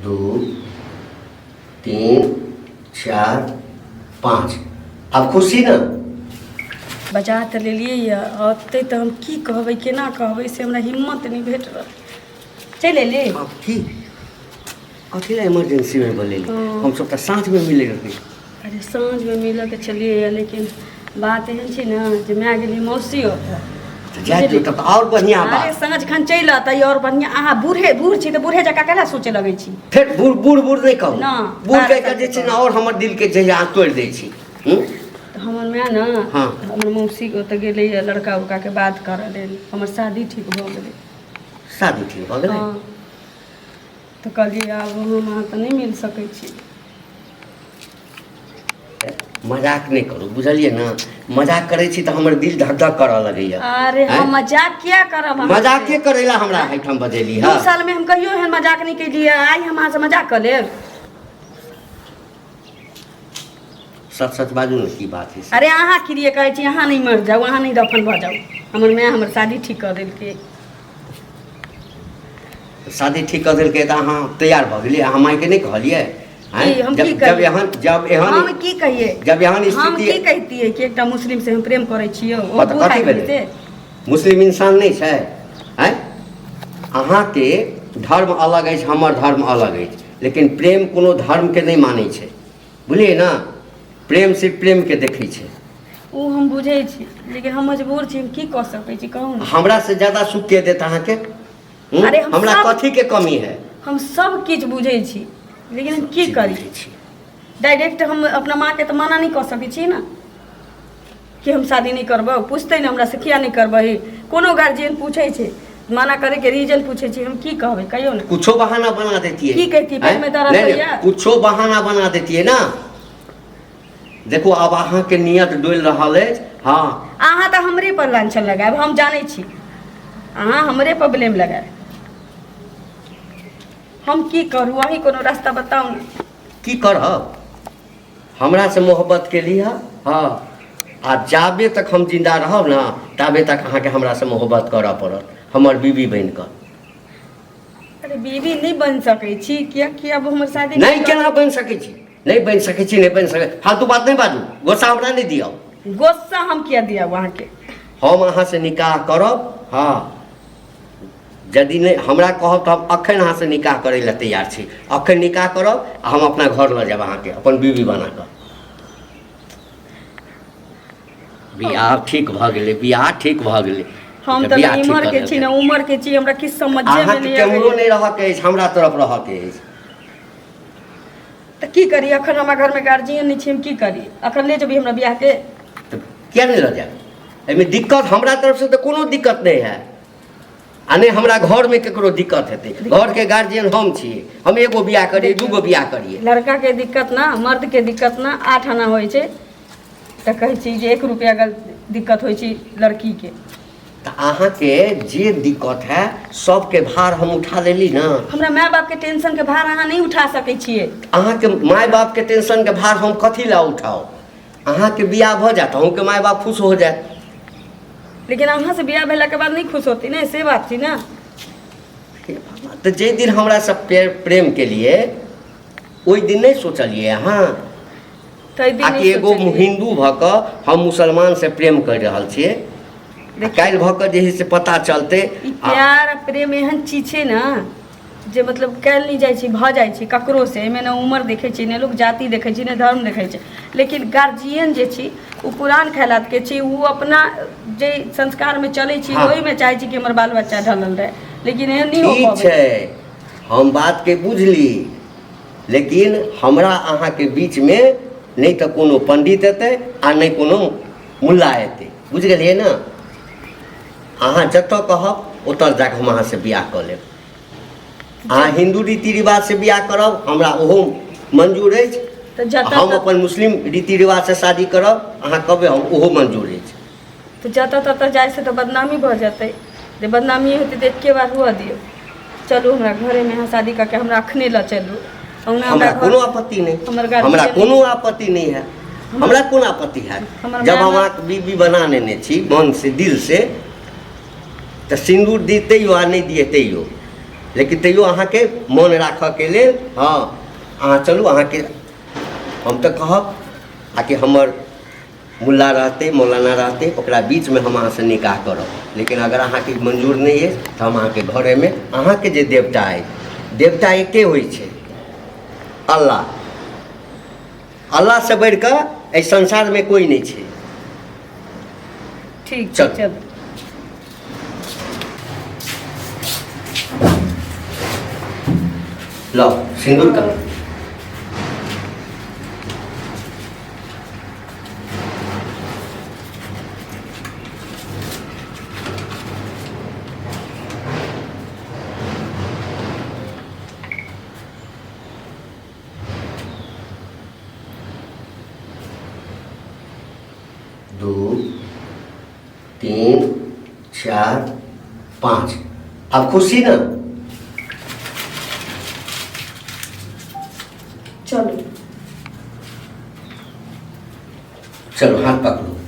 दू, तीन, चार, पाँच। अब खुशी ना बजा तो लेलिए अते तो हम की कहबै केना कहबै से हमरा हिम्मत नहीं भेट रहल। चल ले अब की अकेला इमरजेंसी में बोले हम सब तो साँझ में मिले रही। अरे साँझ में मिल के चलिए, लेकिन बात एहन छै ना जे मैं गेली मौसी ओतऽ तो जाए दियो तब और बढ़िया अरे बात। साँझ खन चल अतै और बढ़िया। अहाँ बूढ़ छी तो बूढ़े जका केना सोचे लगै छी। फिर बूढ़ बूढ़ बूढ़ नहीं कहू ना, बूढ़ कह बारह के जे साल छै के ना और हमर दिल के जहिया तोड़ दे छी। तो हमर मैं ना हाँ। हमर मौसी ओतऽ गेलै लड़का उड़का के बात करऽ लेल, हमर शादी ठीक भऽ गेलै। शादी ठीक भऽ गेलै। हाँ तो कहलिए आब हम अहाँ तऽ नहीं मिल सकै छी। मजाक नहीं करू बुझलिए ना, मजाक करे छी तो हमर दिल धक धक करऽ लगैया। अरे हम मजाक क्या करब। मजाक के करेला हमरा एहिठाम बजेली 2 साल में हम कहियो एहन मजाक नहीं केलिए, आई हम अहाँ से मजाक कर लेब। सच सच बाजू ना की बात है। अरे अहाँ की लिए कहै छी, अहाँ नहीं मर जाओ, अहाँ नहीं दफन भऽ जाओ। हमर शादी ठीक कर देलकै। शादी ठीक कर देलकै तऽ अहाँ तैयार भऽ गेलिए, अहाँ माय के नहीं कहलिए। हम की जब कहिए? जब एहन हम की कहिए? जब एहन हम स्थिति की कहतिए कि एकटा मुस्लिम से हम प्रेम करै छियै, ओ कथी बूढ़ा भेलै? गेलै। मुस्लिम इंसान नहीं छै। हैं अहाँ के धर्म अलग अछि, हमर धर्म अलग अछि, लेकिन प्रेम कोनो धर्म के नहीं मानै छै, बुझलिए ना। प्रेम सिर्फ प्रेम के देखै छै। ओ हम बुझै छी, लेकिन हम मजबूर छी, हम की कऽ सकै छी कहू ना। हमरा से ज्यादा सुख के देत अहाँ के। अरे हम हमरा सब- कथी के कमी है? हम सब किछु बुझै छी, लेकिन हम की चीज करी। बुझै छी। डायरेक्ट हम अपना माँ के तो मना नहीं कर सकै छी ना कि हम शादी नहीं करबौ। पूछते ना हमरा से किया नहीं करबही, कोनो गार्जियन पूछे छै, मना करे के रीजन पूछे छी, हम की कहबै कहियो ना। कुछो बहाना बना देती है। की कहती, पेट में दर्द नहीं, होइया? कुछो बहाना बना देती है ना। देखो अब अहाँ के नियत डोल रहल है। हाँ अहाँ तो हमरे पर लांछन लगायब, हम जाने छी। अहाँ हमरे पर ब्लेम लगायब, हम की करूँ? वही कोनो रास्ता बताऊ ना। की करब? हमरा से मोहब्बत के लिए हाँ, आ जाबे तक हम जिंदा रहब ना ताबे तक अहाँ के हमरा से मोहब्बत करऽ पड़त, हमर बीवी बन कर। अरे बीवी नहीं बन सकै छी, किया अब हमर शादी नहीं केना बन सकै छी? नहीं बन सकै छी, नहीं बन सकै। फालतू बात नहीं बाजू, गोस्सा हमरा नहीं दियो। गुस्सा हम किया दिया वहाँ के? हम अहाँ से निकाह करब। हाँ यदि नहीं हमरा कहब तो हम अखन अहाँ से निकाह करे ला तैयार छी। अखन निकाह करब आ हम अपना घर ल जाब अहाँ के अपन बीवी बना कर। बियाह ठीक भ गेलै, बियाह ठीक भ गेलै। हम तो बियाह ठीक उम्र कऽ के छी देलकै। ना, उम्र के छी, हमरा किछ समझे अहाँ में के नहीं केम्हरो आबै। नहीं रह के अछि, हमरा तरफ रह के अछि। तो की करी? अखन हमरा घर में गार्जियन नहीं छी, हम की करी? अखन ले जबी हमरा बियाह के? तो किया नहीं रह जाए? एहिमे दिक्कत हमरा तरफ से तो कोनो दिक्कत नहीं है, आ नहीं हमरा घर में केकरो दिक्कत हेतै। घर के गार्जियन हम छी, हम एगो बियाह करिए, दूगो बियाह करिए। लड़का के दिक्कत ना, मर्द के दिक्कत ना 8 आना होइ छै, तो कहै छी जे 1 रुपया अगर दिक्कत होइ छै लड़की के। तो अहाँ के जे दिक्कत है सबके भार हम उठा लेली ना। हमरा माय बाप के टेंशन के भार अहाँ नहीं उठा सकै छियै। अहाँ के माय बाप के टेंशन के भार हम कथी ला उठाओ? अहाँ के बियाह भ जात, अहूँ के माय बाप खुश हो जाए। लेकिन अहाँ से बियाह भेला के बाद नहीं खुश होती ना, से बात थी ना। तो जे दिन हमरा से प्रेम के लिए ओई दिन नहीं सोचलिए अहाँ? तै दिन आकि नहीं एगो सोचलियै। हिंदू भ क हम मुसलमान से प्रेम कर रहल छियै, काल्हि भ क जे है से पता चलते। ई प्यार प्रेम एहन चीज छै ना जे मतलब कल नहीं जाइ छै, भ जाइ छै ककरो से। एहिमे ना उम्र देखै छै, ने लोग जाति देखै छै, ने धर्म देखै छै, लेकिन गार्जियन जे छी ओ पुरान ख्यालात के छी, वो अपना जे संस्कार में चलै छी हाँ। ओहि में चाहे छी कि हमर बाल बच्चा ढलल रहे, लेकिन एहन नहीं हो ठीक पाबै। छै, हम बात के बुझली, लेकिन हमरा अहाँ के बीच में नहीं तो कोनो पंडित एतै आ नहीं कोनो मुल्ला एतै, बुझ गेलिए ना। अहाँ जतऽ कहब ओतऽ जाके हम अहाँ से बियाह कऽ लेब। अहाँ हिंदू रीति रिवाज से बियाह करब, हमरा ओहो मंजूर अछि। तो जतऽ हम अपन मुस्लिम रीति रिवाज से शादी करब, अहाँ कहबै हम ओहो मंजूर अछि। तो जतऽ ततऽ जाइ से तो बदनामी भ जेतै। जे बदनामी हेतै तो एके बार हुआ दियौ। चलू हमरा घरे में यहाँ शादी करके हमरा अखने ला चलू। हमरा कोनो आपत्ति नहीं, हमरा कोनो आपत्ति नहीं है। हमरा कोन आपत्ति है? जब हम अहाँके बीबी बना लेने छी मन से दिल से, तो सिंदूर दी तैयो आ नहीं दिए तैयो लेकिन तैयो अहाँके मोन राखऽके लेल हाँ अहाँ चलू, अहाँके हम तऽ कहब आ कि हमर मुल्ला रहतै मौलाना रहतै ओकरा बीचमे हम अहाँसँ निकाह करब, लेकिन अगर अहाँके मंजूर नहि अछि तऽ हम अहाँके घरेमे अहाँके जे देवता अइ, देवता एके होइ छै अल्लाह, अल्लाहसँ बढ़ि कऽ एहि संसारमे कोइ नहि छै। ठीक चल। चल। लो सिंदूर का दो तीन चार पाँच। अब खुशी ना? चलो चलो हाथ पकड़ो।